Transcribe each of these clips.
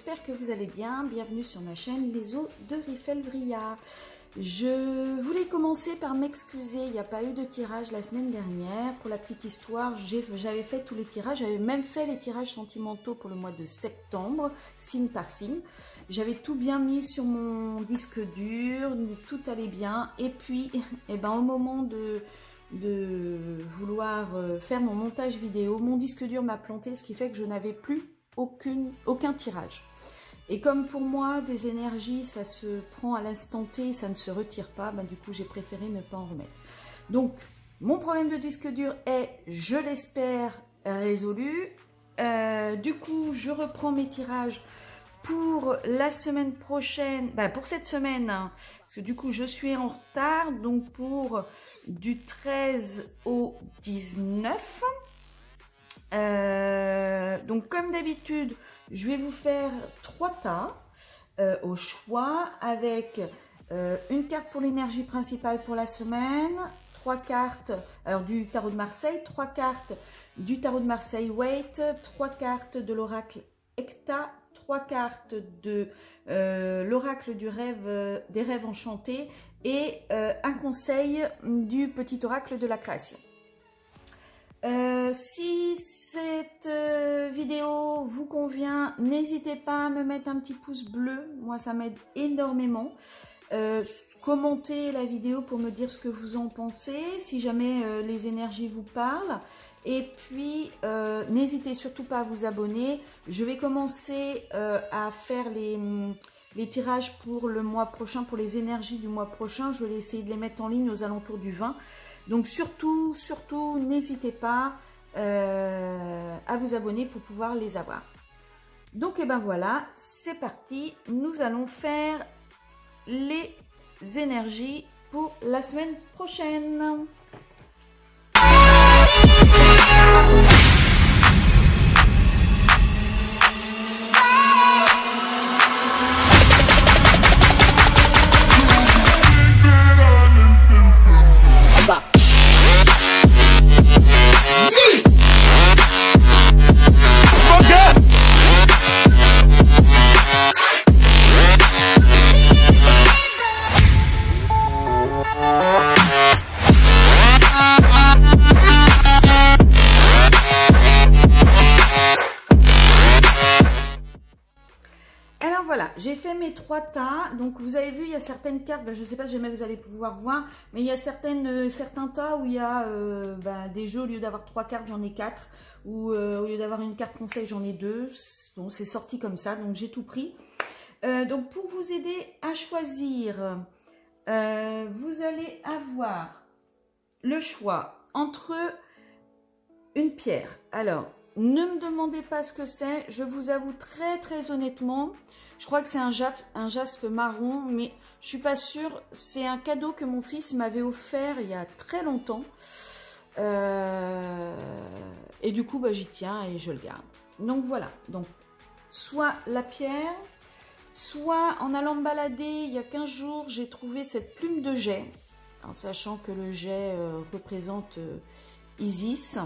j'espère que vous allez bien. Bienvenue sur ma chaîne Les Eaux de Riffelbriard. Je voulais commencer par m'excuser, il n'y a pas eu de tirage la semaine dernière. Pour la petite histoire, j'avais fait tous les tirages, j'avais même fait les tirages sentimentaux pour le mois de septembre, signe par signe. J'avais tout bien mis sur mon disque dur, tout allait bien. Et puis, au moment de vouloir faire mon montage vidéo, mon disque dur m'a planté, ce qui fait que je n'avais plus aucun tirage. Et comme pour moi, des énergies, ça se prend à l'instant T, ça ne se retire pas, du coup, j'ai préféré ne pas en remettre. Donc, mon problème de disque dur est, je l'espère, résolu. Du coup, je reprends mes tirages pour la semaine prochaine, pour cette semaine, hein, parce que du coup, je suis en retard, donc pour du 13 au 19. Donc comme d'habitude, je vais vous faire 3 tas au choix avec une carte pour l'énergie principale pour la semaine, 3 cartes alors du tarot de Marseille, 3 cartes du tarot de Marseille Waite, 3 cartes de l'oracle Ecta, 3 cartes de l'oracle du rêve, des rêves enchantés et un conseil du petit oracle de la création. Si cette vidéo vous convient, n'hésitez pas à me mettre un petit pouce bleu, moi ça m'aide énormément. Commentez la vidéo pour me dire ce que vous en pensez, si jamais les énergies vous parlent. Et puis, n'hésitez surtout pas à vous abonner. Je vais commencer à faire les tirages pour le mois prochain, pour les énergies du mois prochain. Je vais essayer de les mettre en ligne aux alentours du 20. Donc surtout, n'hésitez pas à vous abonner pour pouvoir les avoir. Donc voilà, c'est parti. Nous allons faire les énergies pour la semaine prochaine. J'ai fait mes 3 tas, donc vous avez vu, il y a certaines cartes, je ne sais pas si jamais vous allez pouvoir voir, mais il y a certains tas où il y a des jeux, au lieu d'avoir 3 cartes, j'en ai 4, ou au lieu d'avoir une carte conseil, j'en ai 2, bon, c'est sorti comme ça, donc j'ai tout pris. Donc pour vous aider à choisir, vous allez avoir le choix entre une pierre. Alors, ne me demandez pas ce que c'est, je vous avoue très honnêtement, je crois que c'est un jaspe marron, mais je suis pas sûre. C'est un cadeau que mon fils m'avait offert il y a très longtemps. Et du coup, j'y tiens et je le garde. Donc voilà, donc soit la pierre, soit en allant me balader il y a 15 jours, j'ai trouvé cette plume de jet, en sachant que le jet représente Isis.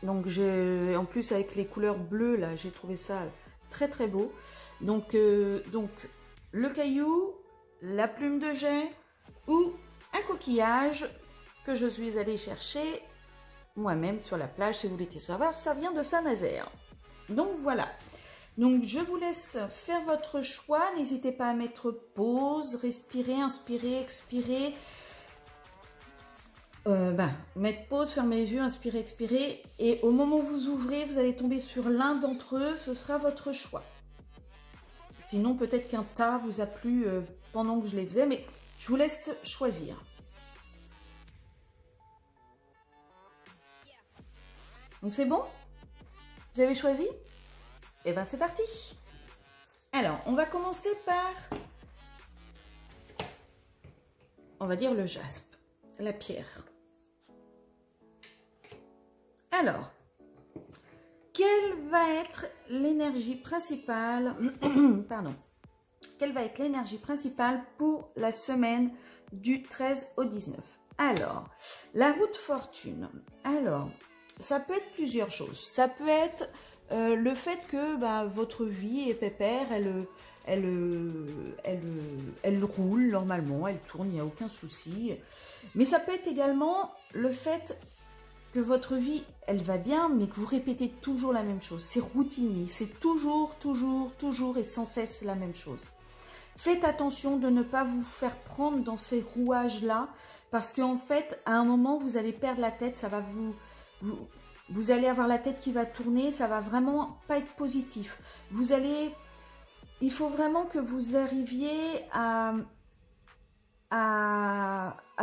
Donc en plus avec les couleurs bleues là, j'ai trouvé ça très beau. Donc le caillou, la plume de jet ou un coquillage que je suis allée chercher moi-même sur la plage. Si vous voulez savoir, ça vient de Saint-Nazaire. Donc voilà. Donc je vous laisse faire votre choix. N'hésitez pas à mettre pause, respirer, inspirer, expirer. Mettre pause, fermer les yeux, inspirer, expirer. Et au moment où vous ouvrez, vous allez tomber sur l'un d'entre eux. Ce sera votre choix. Sinon, peut-être qu'un tas vous a plu pendant que je les faisais, mais je vous laisse choisir. Donc c'est bon? Vous avez choisi? Eh bien, c'est parti. Alors, on va commencer par, on va dire le jaspe, la pierre. Alors, quelle va être l'énergie principale, pardon, quelle va être l'énergie principale pour la semaine du 13 au 19? Alors, la roue de fortune. Alors, ça peut être plusieurs choses. Ça peut être le fait que bah, votre vie est pépère, elle roule normalement, elle tourne, il n'y a aucun souci. Mais ça peut être également le fait que votre vie, elle va bien, mais que vous répétez toujours la même chose. C'est routinier, c'est toujours et sans cesse la même chose. Faites attention de ne pas vous faire prendre dans ces rouages-là, parce qu'en fait, à un moment, vous allez perdre la tête, ça va vous allez avoir la tête qui va tourner, ça va vraiment pas être positif. Il faut vraiment que vous arriviez à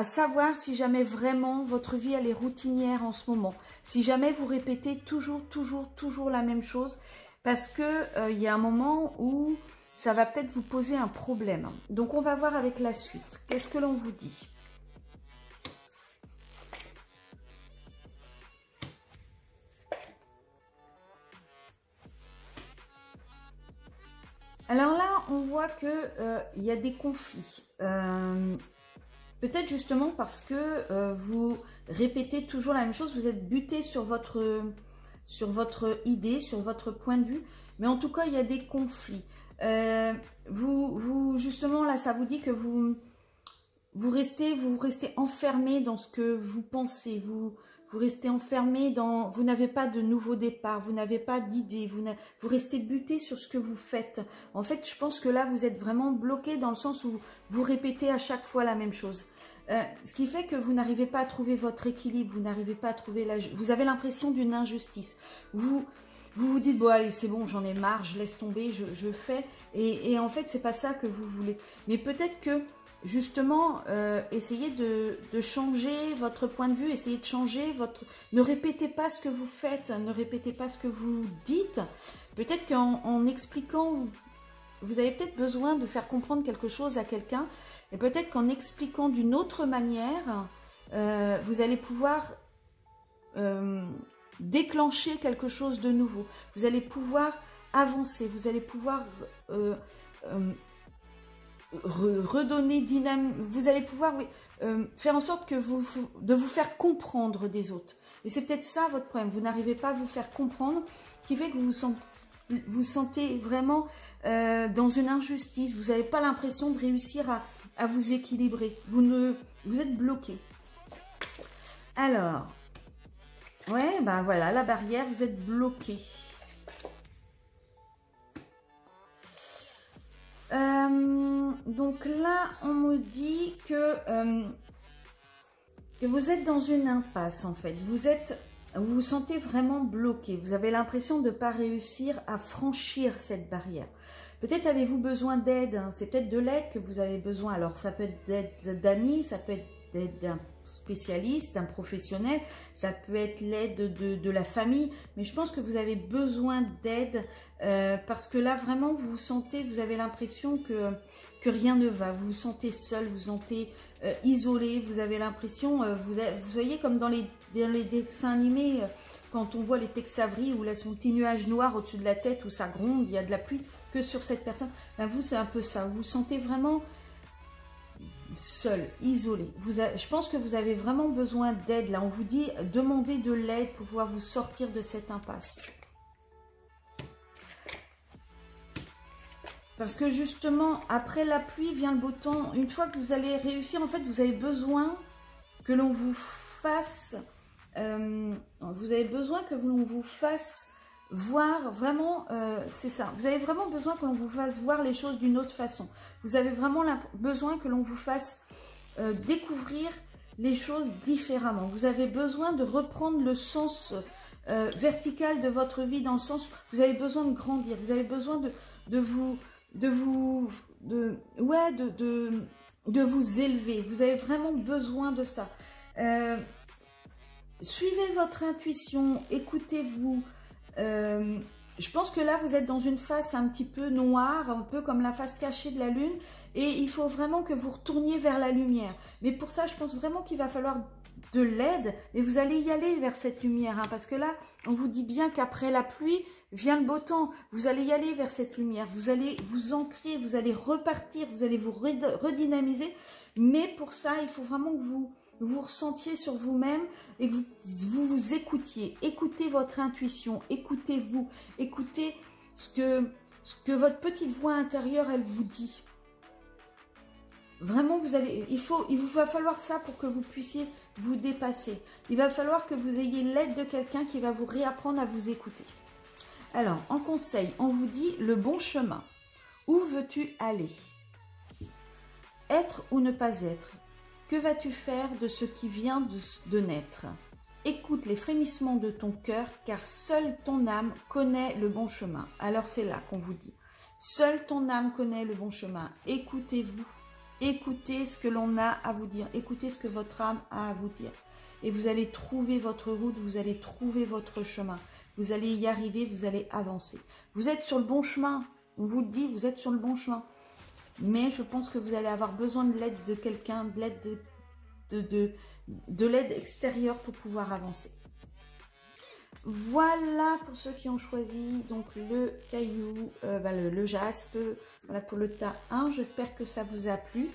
savoir si jamais vraiment votre vie elle est routinière en ce moment. Si jamais vous répétez toujours la même chose, parce que il y a un moment où ça va peut-être vous poser un problème. Donc on va voir avec la suite. Qu'est-ce que l'on vous dit ? Alors là, on voit que il y a des conflits. Peut-être justement parce que vous répétez toujours la même chose, vous êtes buté sur votre idée, sur votre point de vue. Mais en tout cas, il y a des conflits. Justement, là, ça vous dit que vous restez enfermé dans ce que vous pensez, vous restez enfermé dans, vous n'avez pas de nouveau départ, vous n'avez pas d'idée, vous restez buté sur ce que vous faites. En fait, je pense que là, vous êtes vraiment bloqué dans le sens où vous répétez à chaque fois la même chose. Ce qui fait que vous n'arrivez pas à trouver votre équilibre, vous n'arrivez pas à trouver vous avez l'impression d'une injustice. Vous dites, bon allez, c'est bon, j'en ai marre, je laisse tomber, je fais. Et en fait, c'est pas ça que vous voulez. Mais peut-être que justement, essayez de changer votre point de vue, essayez de changer votre... Ne répétez pas ce que vous faites, ne répétez pas ce que vous dites. Peut-être qu'en expliquant, vous avez peut-être besoin de faire comprendre quelque chose à quelqu'un, et peut-être qu'en expliquant d'une autre manière, vous allez pouvoir déclencher quelque chose de nouveau. Vous allez pouvoir avancer, vous allez pouvoir... redonner dynamique, vous allez pouvoir faire en sorte de vous faire comprendre des autres. Et c'est peut-être ça votre problème, vous n'arrivez pas à vous faire comprendre, qui fait que vous sentez vraiment dans une injustice, vous n'avez pas l'impression de réussir à vous équilibrer, vous êtes bloqué. Alors, ouais, ben voilà, la barrière, vous êtes bloqué. Donc là, on me dit que vous êtes dans une impasse en fait. Vous vous sentez vraiment bloqué. Vous avez l'impression de ne pas réussir à franchir cette barrière. Peut-être avez-vous besoin d'aide. Hein. C'est peut-être de l'aide que vous avez besoin. Alors ça peut être d'aide d'amis, ça peut être d'aide d'un spécialiste, d'un professionnel, ça peut être l'aide de la famille. Mais je pense que vous avez besoin d'aide parce que là vraiment vous avez l'impression que rien ne va. Vous vous sentez seul, vous vous sentez isolé. Vous avez l'impression, vous voyez comme dans les dessins animés, quand on voit les Tex Avery où là son petit nuage noir au-dessus de la tête où ça gronde, il y a de la pluie que sur cette personne. Ben vous c'est un peu ça. Vous vous sentez vraiment seul, isolé. Je pense que vous avez vraiment besoin d'aide. Là, on vous dit demandez de l'aide pour pouvoir vous sortir de cette impasse. Parce que justement, après la pluie vient le beau temps. Une fois que vous allez réussir, en fait, vous avez besoin que l'on vous fasse... vous avez besoin que l'on vous fasse voir vraiment... c'est ça. Vous avez vraiment besoin que l'on vous fasse voir les choses d'une autre façon. Vous avez vraiment besoin que l'on vous fasse découvrir les choses différemment. Vous avez besoin de reprendre le sens vertical de votre vie, dans le sens où vous avez besoin de grandir. Vous avez besoin de vous élever. Vous avez vraiment besoin de ça. Suivez votre intuition, écoutez-vous. Je pense que là, vous êtes dans une face un petit peu noire, un peu comme la face cachée de la lune. Et il faut vraiment que vous retourniez vers la lumière. Mais pour ça, je pense vraiment qu'il va falloir de l'aide. Et vous allez y aller vers cette lumière. Hein, parce que là, on vous dit bien qu'après la pluie, vient le beau temps. Vous allez y aller vers cette lumière. Vous allez vous ancrer, vous allez repartir, vous allez vous redynamiser. Mais pour ça, il faut vraiment que vous ressentiez sur vous-même et que vous écoutiez. Écoutez votre intuition, écoutez-vous, écoutez ce que votre petite voix intérieure, elle vous dit. Vraiment, il vous va falloir ça pour que vous puissiez vous dépasser. Il va falloir que vous ayez l'aide de quelqu'un qui va vous réapprendre à vous écouter. Alors, en conseil, on vous dit le bon chemin. Où veux-tu aller? Être ou ne pas être? Que vas-tu faire de ce qui vient de naître? Écoute les frémissements de ton cœur, car seule ton âme connaît le bon chemin. Alors c'est là qu'on vous dit. Seule ton âme connaît le bon chemin. Écoutez-vous. Écoutez ce que l'on a à vous dire. Écoutez ce que votre âme a à vous dire. Et vous allez trouver votre route, vous allez trouver votre chemin. Vous allez y arriver, vous allez avancer. Vous êtes sur le bon chemin. On vous le dit, vous êtes sur le bon chemin. Mais je pense que vous allez avoir besoin de l'aide de quelqu'un, de l'aide de l'aide extérieure pour pouvoir avancer. Voilà pour ceux qui ont choisi donc le caillou, le jaspe, voilà pour le tas 1. J'espère que ça vous a plu.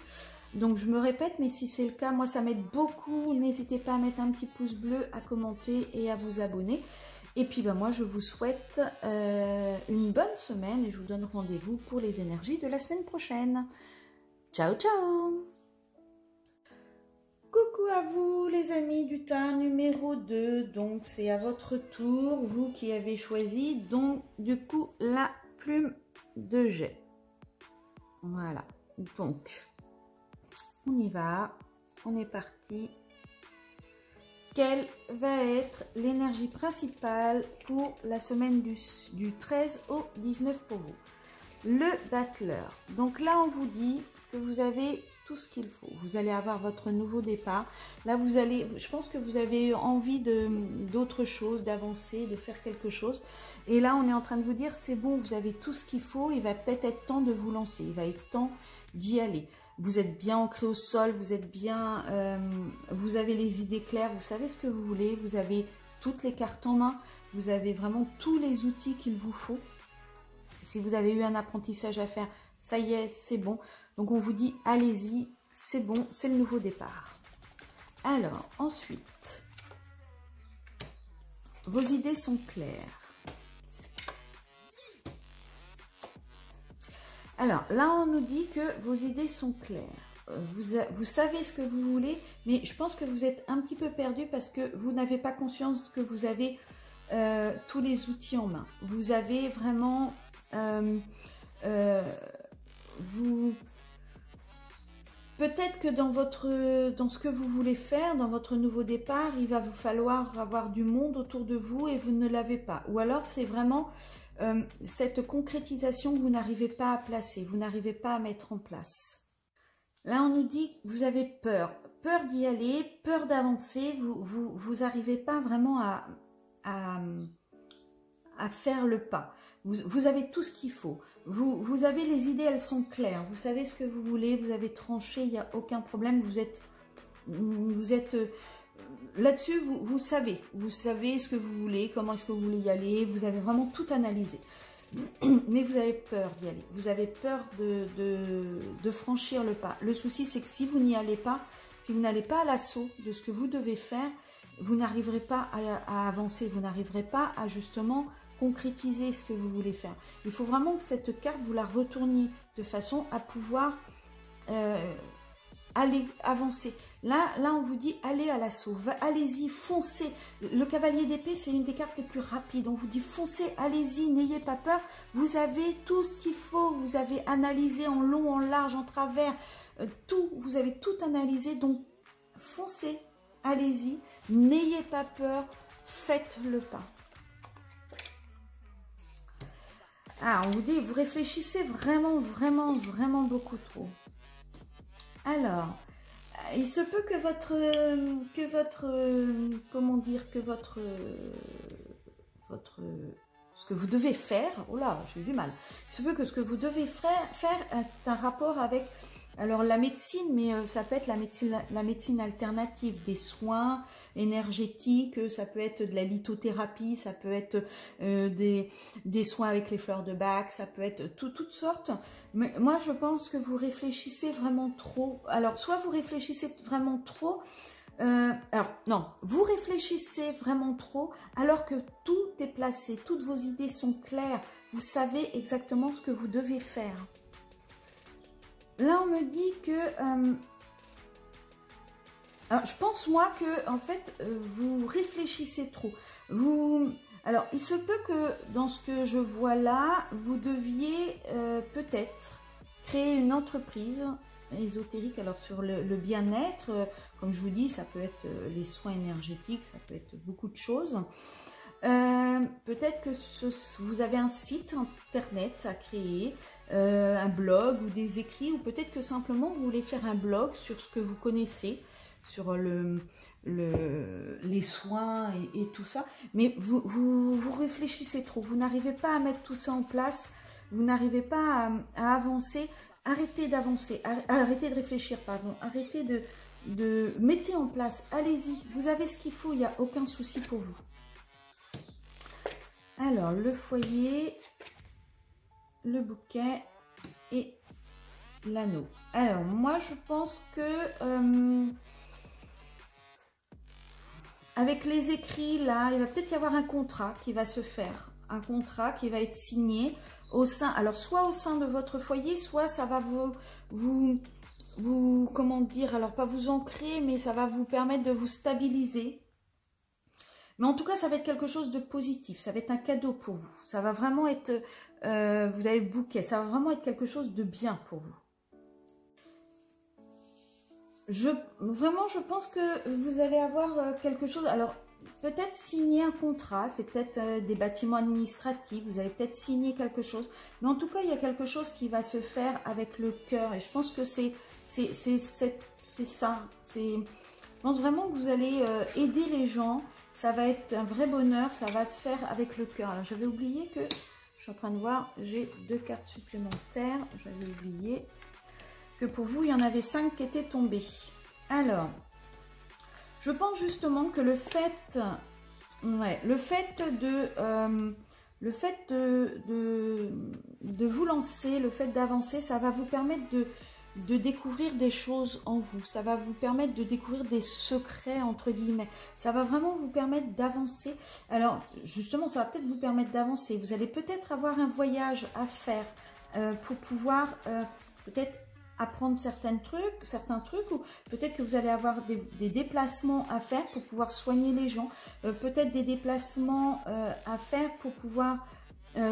Donc je me répète, mais si c'est le cas, moi ça m'aide beaucoup. N'hésitez pas à mettre un petit pouce bleu, à commenter et à vous abonner. Et puis moi je vous souhaite une bonne semaine et je vous donne rendez-vous pour les énergies de la semaine prochaine. Ciao ciao! Coucou à vous les amis du tas numéro 2, donc c'est à votre tour, vous qui avez choisi donc du coup la plume de jet. Voilà, donc on y va, on est parti. Quelle va être l'énergie principale pour la semaine du 13 au 19 pour vous? Le battleur. Donc là on vous dit que vous avez tout ce qu'il faut. Vous allez avoir votre nouveau départ. Là, je pense que vous avez envie d'autre chose, d'avancer, de faire quelque chose. Et là, on est en train de vous dire, c'est bon, vous avez tout ce qu'il faut. Il va peut-être être temps de vous lancer. Il va être temps d'y aller. Vous êtes bien ancré au sol, vous êtes bien, vous avez les idées claires, vous savez ce que vous voulez, vous avez toutes les cartes en main, vous avez vraiment tous les outils qu'il vous faut. Si vous avez eu un apprentissage à faire, ça y est, c'est bon. Donc on vous dit, allez-y, c'est bon, c'est le nouveau départ. Alors, ensuite, vos idées sont claires. Alors, là, on nous dit que vos idées sont claires. Vous savez ce que vous voulez, mais je pense que vous êtes un petit peu perdu parce que vous n'avez pas conscience que vous avez tous les outils en main. Vous avez vraiment... Peut-être que dans ce que vous voulez faire, dans votre nouveau départ, il va vous falloir avoir du monde autour de vous et vous ne l'avez pas. Ou alors c'est vraiment cette concrétisation que vous n'arrivez pas à placer, vous n'arrivez pas à mettre en place. Là on nous dit que vous avez peur d'y aller, peur d'avancer, vous n'arrivez pas vraiment à faire le pas. Vous avez tout ce qu'il faut. Vous avez les idées, elles sont claires. Vous savez ce que vous voulez, vous avez tranché, il n'y a aucun problème. Vous êtes là-dessus, vous savez. Vous savez ce que vous voulez, comment est-ce que vous voulez y aller. Vous avez vraiment tout analysé. Mais vous avez peur d'y aller. Vous avez peur de franchir le pas. Le souci, c'est que si vous n'y allez pas, si vous n'allez pas à l'assaut de ce que vous devez faire, vous n'arriverez pas à avancer. Vous n'arriverez pas à justement concrétiser ce que vous voulez faire. Il faut vraiment que cette carte, vous la retourniez de façon à pouvoir aller avancer. Là, on vous dit allez à l'assaut, allez-y, foncez. Le cavalier d'épée, c'est une des cartes les plus rapides. On vous dit foncez, allez-y, n'ayez pas peur. Vous avez tout ce qu'il faut. Vous avez analysé en long, en large, en travers, tout. Vous avez tout analysé. Donc, foncez, allez-y, n'ayez pas peur, faites le pas. Ah, on vous dit, vous réfléchissez vraiment, vraiment, vraiment beaucoup trop. Alors, il se peut que ce que vous devez faire, oh là, j'ai eu du mal. Il se peut que ce que vous devez faire ait un rapport avec, alors la médecine, mais ça peut être la médecine alternative, des soins énergétiques, ça peut être de la lithothérapie, ça peut être des soins avec les fleurs de Bach, ça peut être toutes sortes. Mais moi, je pense que vous réfléchissez vraiment trop. Alors, soit vous réfléchissez vraiment trop, Alors, non, vous réfléchissez vraiment trop alors que tout est placé, toutes vos idées sont claires. Vous savez exactement ce que vous devez faire. Là, on me dit que... alors, je pense, moi, que en fait, vous réfléchissez trop. Alors, il se peut que dans ce que je vois là, vous deviez peut-être créer une entreprise ésotérique, alors sur le bien-être, comme je vous dis, ça peut être les soins énergétiques, ça peut être beaucoup de choses. Peut-être que vous avez un site internet à créer, un blog ou des écrits, ou peut-être que simplement vous voulez faire un blog sur ce que vous connaissez, sur les soins et tout ça, mais vous réfléchissez trop, vous n'arrivez pas à mettre tout ça en place, vous n'arrivez pas à avancer. Arrêtez d'avancer, arrêtez de réfléchir, pardon, arrêtez de mettez en place, allez-y, vous avez ce qu'il faut, il n'y a aucun souci pour vous. Alors, le foyer, le bouquet et l'anneau. Alors, moi, je pense que avec les écrits, là, il va peut-être y avoir un contrat qui va se faire, un contrat qui va être signé au sein, alors soit au sein de votre foyer, soit ça va vous comment dire, alors pas vous ancrer, mais ça va vous permettre de vous stabiliser. Mais en tout cas, ça va être quelque chose de positif, ça va être un cadeau pour vous. Ça va vraiment être, vous avez le bouquet, ça va vraiment être quelque chose de bien pour vous. Vraiment, je pense que vous allez avoir quelque chose, alors peut-être signer un contrat, c'est peut-être des bâtiments administratifs, vous allez peut-être signer quelque chose, mais en tout cas, il y a quelque chose qui va se faire avec le cœur, et je pense que c'est ça, je pense vraiment que vous allez aider les gens, ça va être un vrai bonheur, ça va se faire avec le cœur. Alors, j'avais oublié que, je suis en train de voir, j'ai 2 cartes supplémentaires, j'avais oublié que pour vous, il y en avait 5 qui étaient tombées. Alors, je pense justement que le fait de vous lancer, le fait d'avancer, ça va vous permettre de découvrir des choses en vous. Ça va vous permettre de découvrir des secrets, entre guillemets. Ça va vraiment vous permettre d'avancer. Alors, justement, ça va peut-être vous permettre d'avancer. Vous allez peut-être avoir un voyage à faire pour pouvoir peut-être apprendre certains trucs, ou peut-être que vous allez avoir des déplacements à faire pour pouvoir soigner les gens, peut-être des déplacements à faire pour pouvoir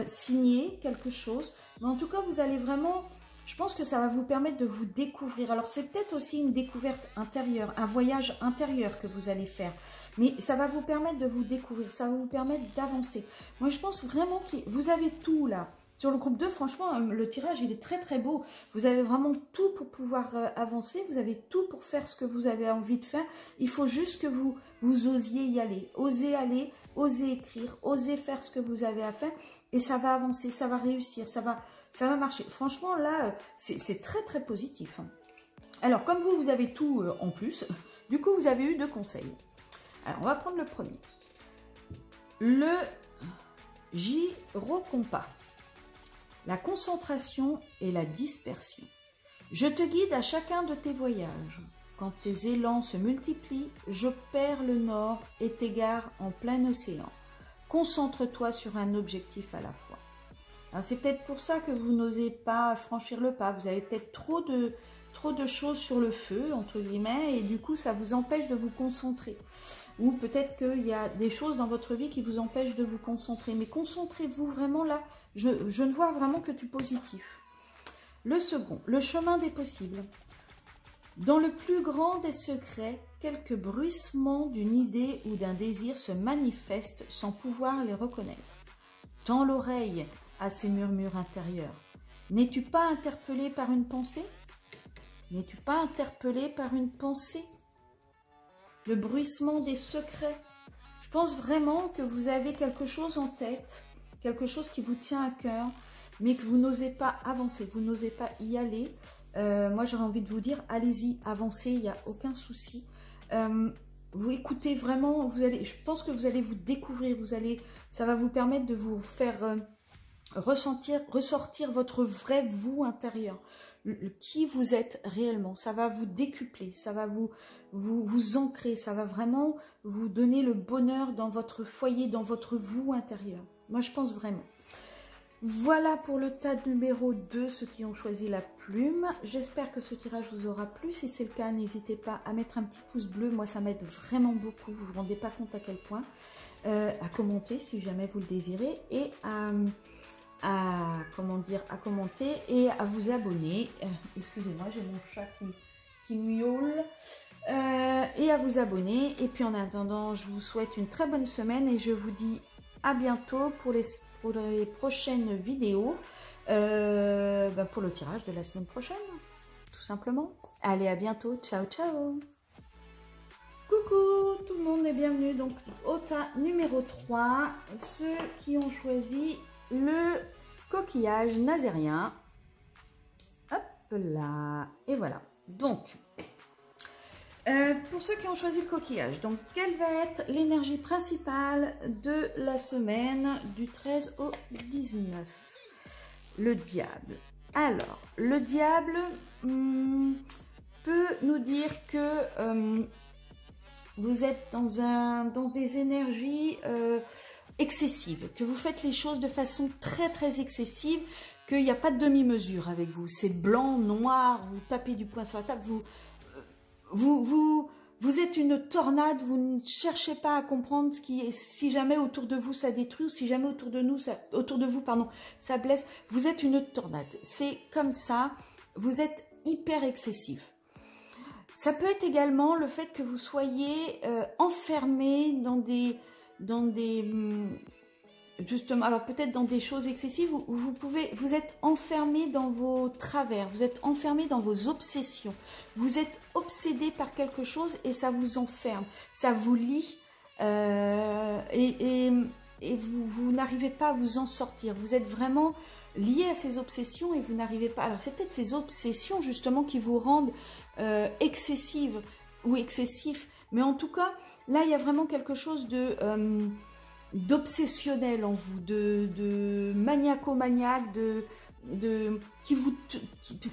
signer quelque chose, mais en tout cas vous allez vraiment, je pense que ça va vous permettre de vous découvrir. Alors c'est peut-être aussi une découverte intérieure, un voyage intérieur que vous allez faire, mais ça va vous permettre de vous découvrir, ça va vous permettre d'avancer. Moi je pense vraiment que vous avez tout là. Sur le groupe 2, franchement, le tirage, il est très très beau. Vous avez vraiment tout pour pouvoir avancer. Vous avez tout pour faire ce que vous avez envie de faire. Il faut juste que vous osiez y aller. Osez écrire, osez faire ce que vous avez à faire. Et ça va avancer, ça va réussir, ça va marcher. Franchement, là, c'est très très positif. Alors, comme vous avez tout en plus, du coup, vous avez eu 2 conseils. Alors, on va prendre le premier. Le gyrocompas. La concentration et la dispersion. Je te guide à chacun de tes voyages. Quand tes élans se multiplient, je perds le nord et t'égare en plein océan. Concentre-toi sur un objectif à la fois. C'est peut-être pour ça que vous n'osez pas franchir le pas. Vous avez peut-être trop de choses sur le feu, entre guillemets, et du coup, ça vous empêche de vous concentrer. Ou peut-être qu'il y a des choses dans votre vie qui vous empêchent de vous concentrer. Mais concentrez-vous vraiment là. Je ne vois vraiment que du positif. Le second, le chemin des possibles. Dans le plus grand des secrets, quelques bruissements d'une idée ou d'un désir se manifestent sans pouvoir les reconnaître. Tends l'oreille à ces murmures intérieurs. N'es-tu pas interpellé par une pensée? N'es-tu pas interpellé par une pensée? Le bruissement des secrets. Je pense vraiment que vous avez quelque chose en tête, quelque chose qui vous tient à cœur, mais que vous n'osez pas avancer, vous n'osez pas y aller. Moi, j'aurais envie de vous dire, allez-y, avancez, il n'y a aucun souci. Vous écoutez vraiment, je pense que vous allez vous découvrir, ça va vous permettre de vous faire ressortir votre vrai vous intérieur. qui vous êtes réellement. Ça va vous décupler, ça va vous ancrer, ça va vraiment vous donner le bonheur dans votre foyer, dans votre vous intérieur. Moi, je pense vraiment. Voilà pour le tas numéro 2, ceux qui ont choisi la plume. J'espère que ce tirage vous aura plu. Si c'est le cas, n'hésitez pas à mettre un petit pouce bleu. Moi, ça m'aide vraiment beaucoup. Vous ne vous rendez pas compte à quel point. À commenter si jamais vous le désirez. Et à commenter et à vous abonner. Excusez-moi, j'ai mon chat qui miaule. Et à vous abonner. Et puis en attendant, je vous souhaite une très bonne semaine et je vous dis à bientôt pour les prochaines vidéos, pour le tirage de la semaine prochaine, tout simplement. Allez, à bientôt. Ciao, ciao. Coucou tout le monde et bienvenue donc au tas numéro 3, ceux qui ont choisi le coquillage nazérien. Hop là, et voilà. Donc, pour ceux qui ont choisi le coquillage, donc quelle va être l'énergie principale de la semaine du 13 au 19? Le diable. Alors, le diable peut nous dire que vous êtes dans des énergies excessives, que vous faites les choses de façon très très excessive, qu'il n'y a pas de demi-mesure avec vous. C'est blanc, noir, vous tapez du poing sur la table, vous êtes une tornade, vous ne cherchez pas à comprendre ce qui est, si jamais autour de vous ça détruit, ou si jamais autour de vous, ça blesse, vous êtes une tornade. C'est comme ça, vous êtes hyper excessif. Ça peut être également le fait que vous soyez enfermé justement, alors peut-être dans des choses excessives où vous êtes enfermé dans vos travers, vous êtes enfermé dans vos obsessions, vous êtes obsédé par quelque chose et ça vous enferme, ça vous lie et vous n'arrivez pas à vous en sortir, vous êtes vraiment lié à ces obsessions et vous n'arrivez pas, alors c'est peut-être ces obsessions justement qui vous rendent excessive ou excessif, mais en tout cas, là il y a vraiment quelque chose d'obsessionnel en vous, de maniaco-maniaque,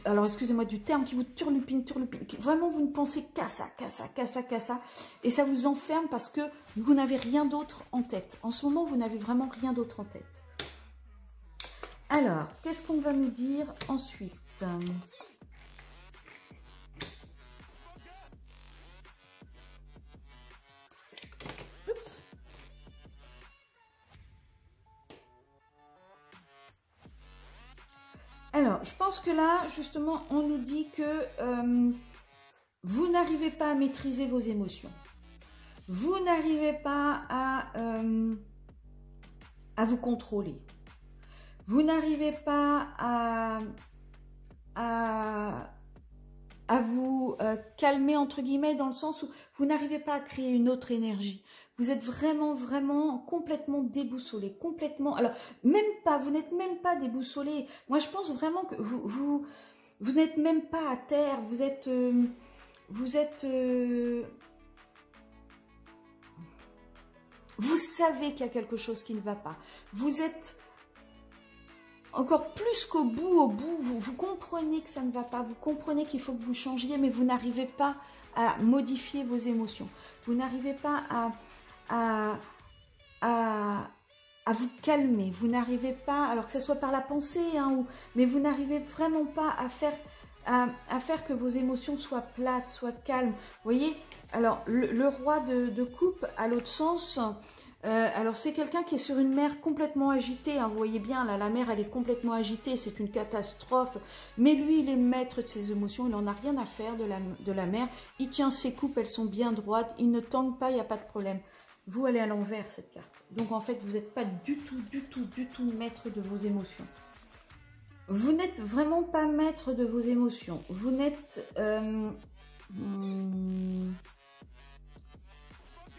alors excusez-moi du terme, qui vous turlupine, vraiment vous ne pensez qu'à ça, et ça vous enferme parce que vous n'avez rien d'autre en tête. En ce moment, vous n'avez vraiment rien d'autre en tête. Alors, qu'est-ce qu'on va nous dire ensuite ? Alors, je pense que là, justement, on nous dit que vous n'arrivez pas à maîtriser vos émotions. Vous n'arrivez pas à vous contrôler. Vous n'arrivez pas à vous calmer, entre guillemets, dans le sens où vous n'arrivez pas à créer une autre énergie. Vous êtes vraiment, vraiment complètement déboussolé, complètement... Alors, même pas, vous n'êtes même pas déboussolé. Moi, je pense vraiment que vous n'êtes même pas à terre. Vous êtes... vous savez qu'il y a quelque chose qui ne va pas. Vous êtes... Encore plus qu'au bout, vous comprenez que ça ne va pas, vous comprenez qu'il faut que vous changiez, mais vous n'arrivez pas à modifier vos émotions. Vous n'arrivez pas à vous calmer, vous n'arrivez pas, alors que ce soit par la pensée, hein, mais vous n'arrivez vraiment pas à faire que vos émotions soient plates, soient calmes. Vous voyez, alors le roi de coupe, à l'autre sens... alors c'est quelqu'un qui est sur une mer complètement agitée, hein, vous voyez bien, là la mer elle est complètement agitée, c'est une catastrophe, mais lui il est maître de ses émotions, il n'en a rien à faire de la mer, il tient ses coupes, elles sont bien droites, il ne tangue pas, il n'y a pas de problème. Vous allez à l'envers cette carte, donc en fait vous n'êtes pas du tout maître de vos émotions. Vous n'êtes vraiment pas maître de vos émotions, vous n'êtes... vous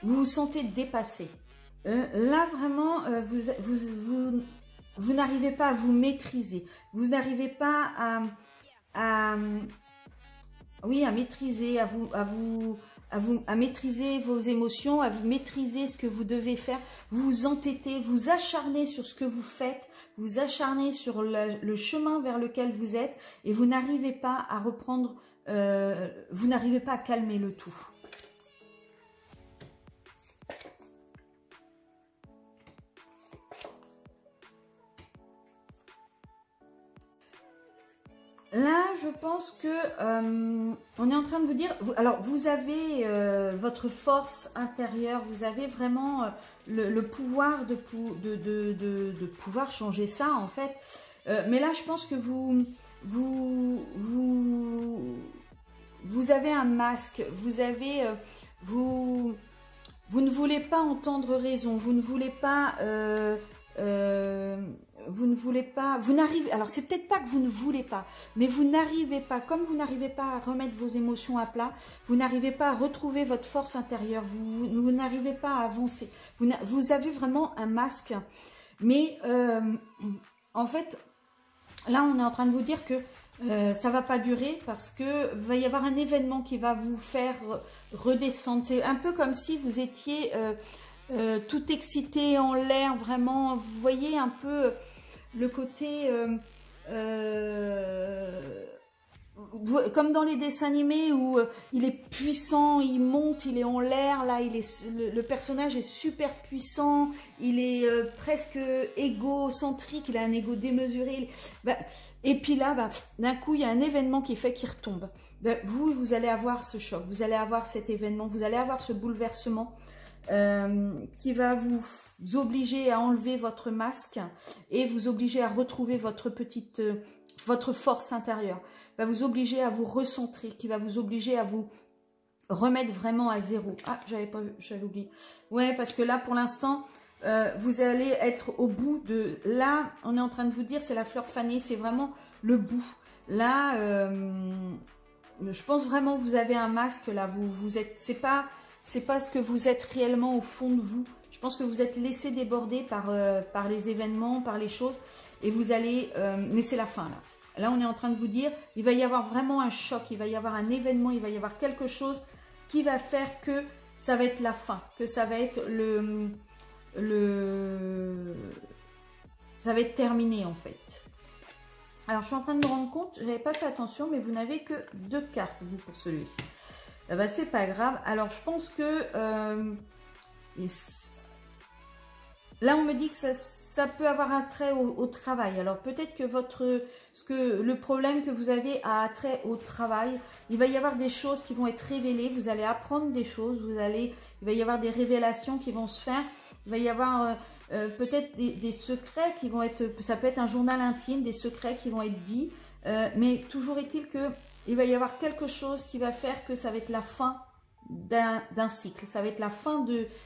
vous sentez dépassé. Là, vraiment, vous n'arrivez pas à vous maîtriser. Vous n'arrivez pas à maîtriser, à maîtriser vos émotions, à vous maîtriser ce que vous devez faire, vous vous entêtez, vous acharnez sur ce que vous faites, vous acharnez sur le chemin vers lequel vous êtes et vous n'arrivez pas à reprendre, vous n'arrivez pas à calmer le tout. Là, je pense que on est en train de vous dire, alors vous avez votre force intérieure, vous avez vraiment le pouvoir de pouvoir changer ça en fait. Mais là, je pense que vous avez un masque, vous ne voulez pas entendre raison, vous ne voulez pas vous n'arrivez, alors c'est peut-être pas que vous ne voulez pas, mais vous n'arrivez pas, comme vous n'arrivez pas à remettre vos émotions à plat, vous n'arrivez pas à retrouver votre force intérieure, vous n'arrivez pas à avancer, vous avez vraiment un masque, mais en fait, là on est en train de vous dire que ça va pas durer parce que va y avoir un événement qui va vous faire redescendre, c'est un peu comme si vous étiez tout excité en l'air, vraiment, vous voyez un peu le côté comme dans les dessins animés où il est puissant, il monte, il est en l'air, là le personnage est super puissant, il est presque égocentrique, il a un ego démesuré, et puis là, d'un coup, il y a un événement qui fait qu'il retombe. Vous allez avoir ce choc, vous allez avoir cet événement, vous allez avoir ce bouleversement qui va vous obliger à enlever votre masque et vous obliger à retrouver votre force intérieure, va vous obliger à vous recentrer, qui va vous obliger à vous remettre vraiment à zéro. Ah, j'avais oublié. Ouais, parce que là, pour l'instant, vous allez être au bout de... Là, on est en train de vous dire, c'est la fleur fanée, c'est vraiment le bout. Là, je pense vraiment que vous avez un masque, là, vous êtes... C'est pas ce que vous êtes réellement au fond de vous. Je pense que vous êtes laissé déborder par les événements, par les choses. Et vous allez... mais c'est la fin, là. Là, on est en train de vous dire, il va y avoir vraiment un choc, il va y avoir un événement, il va y avoir quelque chose qui va faire que ça va être la fin, que ça va être ça va être terminé, en fait. Alors, je suis en train de me rendre compte, je n'avais pas fait attention, mais vous n'avez que 2 cartes, vous, pour celui-ci. C'est pas grave. Alors, je pense que là, on me dit que ça peut avoir un trait au travail. Alors, peut-être que le problème que vous avez a trait au travail. Il va y avoir des choses qui vont être révélées. Vous allez apprendre des choses. Il va y avoir des révélations qui vont se faire. Il va y avoir peut-être des secrets qui vont être... Ça peut être un journal intime, des secrets qui vont être dits. Mais toujours est-il que il va y avoir quelque chose qui va faire que ça va être la fin d'un cycle. Ça va être la fin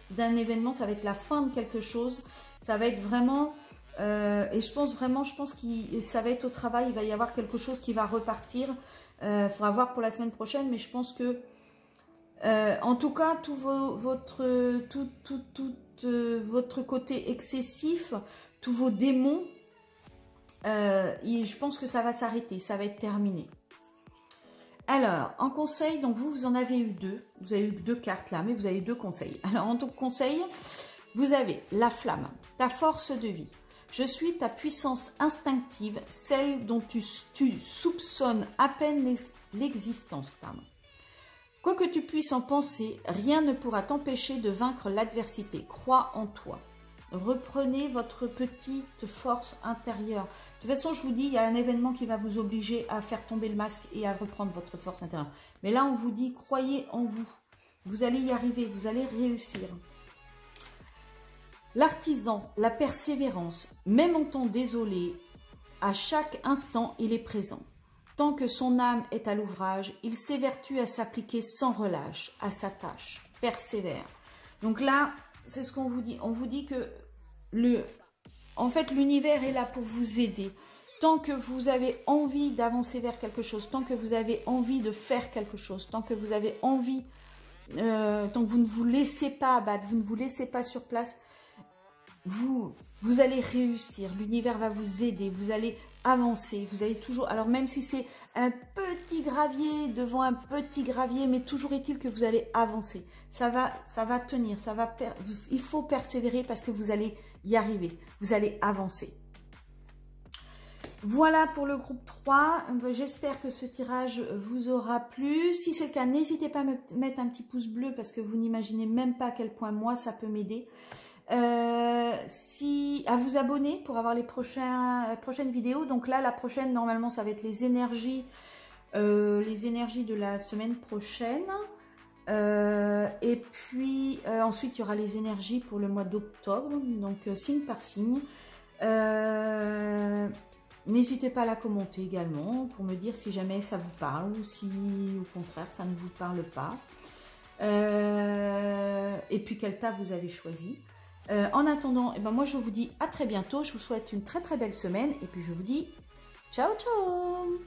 d'un événement, ça va être la fin de quelque chose. Ça va être vraiment... et je pense que ça va être au travail. Il va y avoir quelque chose qui va repartir. Il faudra voir pour la semaine prochaine, mais je pense que... en tout cas, tout votre côté excessif, tous vos démons, je pense que ça va s'arrêter, ça va être terminé. Alors, en conseil, donc vous en avez eu 2. Vous avez eu 2 cartes là, mais vous avez 2 conseils. Alors, en tant que conseil, vous avez la flamme, ta force de vie. Je suis ta puissance instinctive, celle dont tu soupçonnes à peine l'existence. Quoi que tu puisses en penser, rien ne pourra t'empêcher de vaincre l'adversité. Crois en toi. Reprenez votre petite force intérieure. De toute façon, je vous dis, il y a un événement qui va vous obliger à faire tomber le masque et à reprendre votre force intérieure. Mais là, on vous dit, croyez en vous. Vous allez y arriver, vous allez réussir. L'artisan, la persévérance, même en temps désolé, à chaque instant, il est présent. Tant que son âme est à l'ouvrage, il s'évertue à s'appliquer sans relâche à sa tâche. Persévère. Donc là, c'est ce qu'on vous dit. On vous dit que en fait, l'univers est là pour vous aider. Tant que vous avez envie d'avancer vers quelque chose, tant que vous avez envie de faire quelque chose, tant que vous avez envie, tant que vous ne vous laissez pas abattre, vous ne vous laissez pas sur place, vous allez réussir. L'univers va vous aider. Vous allez avancer. Vous allez toujours, alors même si c'est un petit gravier devant un petit gravier, mais toujours est-il que vous allez avancer. Ça va tenir, il faut persévérer parce que vous allez y arriver. Vous allez avancer. Voilà pour le groupe 3. J'espère que ce tirage vous aura plu. Si c'est le cas, n'hésitez pas à me mettre un petit pouce bleu parce que vous n'imaginez même pas à quel point moi ça peut m'aider. À vous abonner pour avoir les prochaines vidéos. Donc là, la prochaine, normalement, ça va être les énergies de la semaine prochaine. Et puis ensuite, il y aura les énergies pour le mois d'octobre. Donc signe par signe. N'hésitez pas à la commenter également pour me dire si jamais ça vous parle ou si au contraire ça ne vous parle pas. Et puis quel tas vous avez choisi. En attendant, moi je vous dis à très bientôt. Je vous souhaite une très très belle semaine et puis je vous dis ciao ciao.